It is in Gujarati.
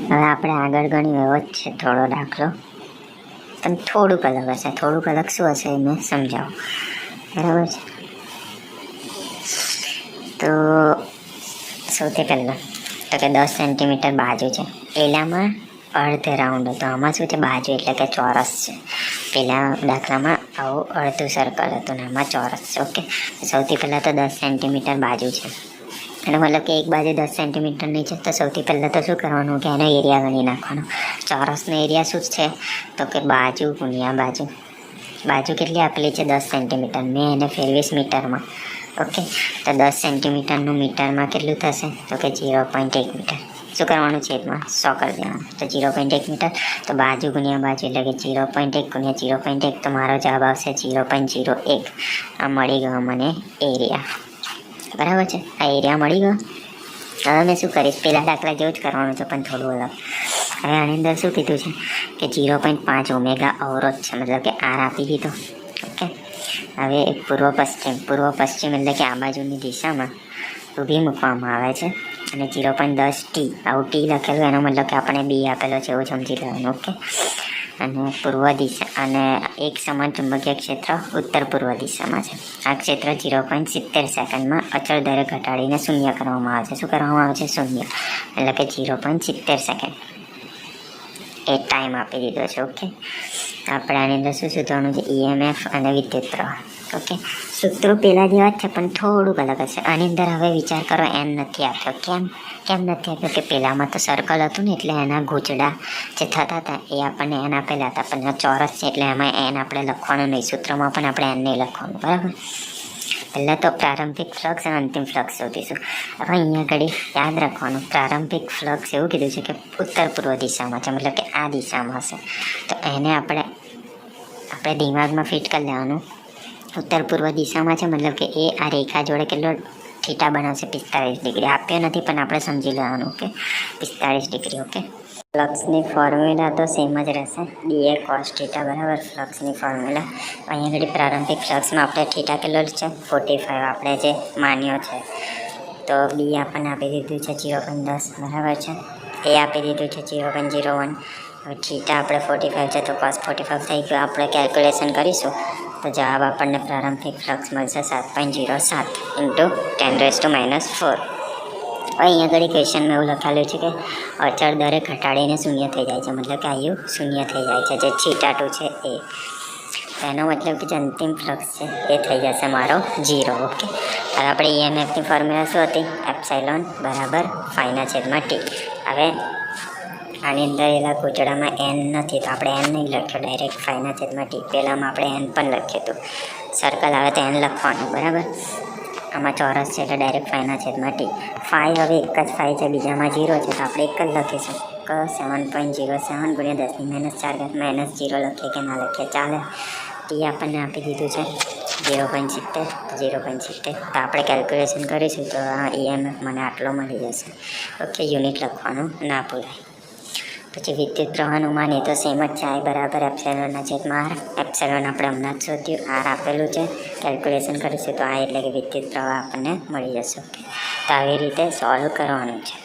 હવે આપણે આગળ ગણી એવો જ છે થોડો દાખલો, પણ થોડુંક અલગ હશે. થોડુંક અલગ શું હશે એ મેં સમજાવું, બરાબર છે. તો સૌથી પહેલાં તો કે 10 સેન્ટીમીટર બાજુ છે, પેલામાં અર્ધ રાઉન્ડ હતો. આમાં શું છે, બાજુ એટલે કે ચોરસ છે. પેલા દાખલામાં આવું અડધું સર્કલ હતું ને આમાં ચોરસ છે. ઓકે, સૌથી પહેલાં તો 10 સેન્ટીમીટર બાજુ છે, એનો મતલબ કે એક બાજુ 10 સેન્ટીમીટરની છે. તો સૌથી પહેલાં તો શું કરવાનું કે એનો એરિયા ગણી નાખવાનો. ચોરસનો એરિયા શું છે, તો કે બાજુ ગુણ્યા બાજુ. બાજુ કેટલી આપેલી છે, 10 સેન્ટીમીટર. મેં એને ફેરવીશ મીટરમાં. ઓકે, તો 10 સેન્ટીમીટરનું મીટરમાં કેટલું થશે, તો કે 0.1 મીટર. શું કરવાનું છેદમાં 100 કરી દેવાનું. તો 0.1 મીટર. તો બાજુ ગુણ્યા બાજુ એટલે કે 0.1 ગુણ્યા 0.1. તો મારો જવાબ આવશે 0.01. આ મળી ગયો મને એરિયા, બરાબર છે. આ એરિયા મળી ગયો. હવે મેં શું કરીશ, પહેલાં દાખલા જેવું જ કરવાનું છે પણ થોડું અલગ. હવે આની અંદર શું કીધું છે કે 0.5 ઓમેગા અવરોધ છે, મતલબ કે આર આપી દીધો. ઓકે, હવે પૂર્વ પશ્ચિમ એટલે કે આ બાજુની દિશામાં ઊભી મૂકવામાં આવે છે અને 0.10 ટી, આવું ટી લખેલું એનો મતલબ કે આપણે બી આપેલો છે એવું સમજી લેવાનું. ઓકે, અને પૂર્વ દિશા અને એક સમાન ચુંબકીય ક્ષેત્ર ઉત્તર પૂર્વ દિશામાં છે. આ ક્ષેત્ર 0.70 સેકન્ડમાં અચળ દરે ઘટાડીને શૂન્ય કરવામાં આવે છે. શું કરવામાં આવે છે, શૂન્ય, એટલે કે 0.70 સેકન્ડ એ ટાઈમ આપી દીધો છે. ઓકે, આપણે આની અંદર શું શોધવાનું છે, EMF અને વિદ્યુત પ્રવાહ. ઓકે, સૂત્રો પહેલાં જેવા જ છે પણ થોડુંક અલગ હશે. આની અંદર હવે વિચાર કરો, એન નથી આપ્યો. કેમ નથી આપ્યો કે પહેલાંમાં તો સર્કલ હતું ને એટલે એના ગૂંચડા જે થતા હતા એ આપણને એન આપેલા હતા, પણ ચોરસ છે એટલે એમાં એન આપણે લખવાનું નહીં. સૂત્રમાં પણ આપણે એન નહીં લખવાનું, બરાબર. પહેલાં તો પ્રારંભિક ફ્લક્સ અને અંતિમ ફ્લક્સ શોધીશું. હવે અહીંયા ઘડી યાદ રાખવાનું, પ્રારંભિક ફ્લક્સ એવું કીધું છે કે ઉત્તર પૂર્વ દિશામાં છે, મતલબ કે આ દિશામાં હશે. તો એને આપણે દિમાગમાં ફિટ કરી લેવાનું. ઉત્તર પૂર્વ દિશામાં છે, મતલબ કે એ આ રેખા જોડે કેટલો થીટા બનાવશે, 45 ડિગ્રી. આપ્યો નથી પણ આપણે સમજી લેવાનું. Okay, 45 degree. ઓકે, ફ્લક્સની ફોર્મ્યુલા તો સેમ જ રહેશે, ડીએ કોસ થીટા, બરાબર. ફ્લક્સની ફોર્મ્યુલા અહીંયા ઘડી પ્રારંભિક ફ્લક્સમાં આપણે થીટા કેટલો છે, 45 આપણે જે માન્યો છે. તો બી આપણને આપી દીધું છે 0.10, બરાબર છે. એ આપી દીધું છે 0.01. હવે થીટા આપણે 45 છે તો કોસ 45 થઈ ગયો. આપણે કેલ્ક્યુલેશન કરીશું તો જવાબ આપણને પ્રારંભિક ફ્લક્સ મળશે 7.07 ઇન્ટુ 10⁻⁴. અહીંયા આગળ ક્વેશ્ચનમાં એવું લખાયેલું છે કે અચળ દરે ઘટાડીને શૂન્ય થઈ જાય છે, મતલબ કે આયુ શૂન્ય થઈ જાય છે, જે θ2 છે એ. એનો મતલબ કે જે અંતિમ ફ્લક્સ છે એ થઈ જશે મારો 0. ઓકે, હવે આપણે EMFની ફોર્મ્યુલા શું હતી, એપ્સાઇલોન બરાબર φ/t. હવે આની અંદર એલા ગૂંચળામાં એન નથી તો આપણે એન નહીં લખ્યો, ડાયરેક્ટ φ/t. પહેલાંમાં આપણે એન પણ લખ્યું હતું. સર્કલ આવે તો એન લખવાનું, બરાબર. આમાં ચોરસ છે એટલે ડાયરેક્ટ φ/t. ફાઈ હવે એક જ ફાઈ છે, બીજામાં 0 છે તો આપણે એક જ લખીશું. 7.07 ગુણ્યા 10⁻⁴ -0 લખીએ કે ના લખીએ ચાલે. ટી આપણને આપી દીધું છે 0.70. તો આપણે કેલ્ક્યુલેશન કરીશું તો આ EMF મને આટલો મળી જશે. ઓકે, યુનિટ લખવાનું ના ભૂલાય. પછી વિદ્યુત પ્રવાહનું માનીએ તો સેમ જ છે, I બરાબર ε/r. એપ્સિલોન આપણે હમણાં જ શોધ્યું, આર આપેલું છે. કેલ્ક્યુલેશન કરીશું તો આ એટલે કે વિદ્યુત પ્રવાહ આપણને મળી જશે. ઓકે, તો આવી રીતે સોલ્વ કરવાનું છે.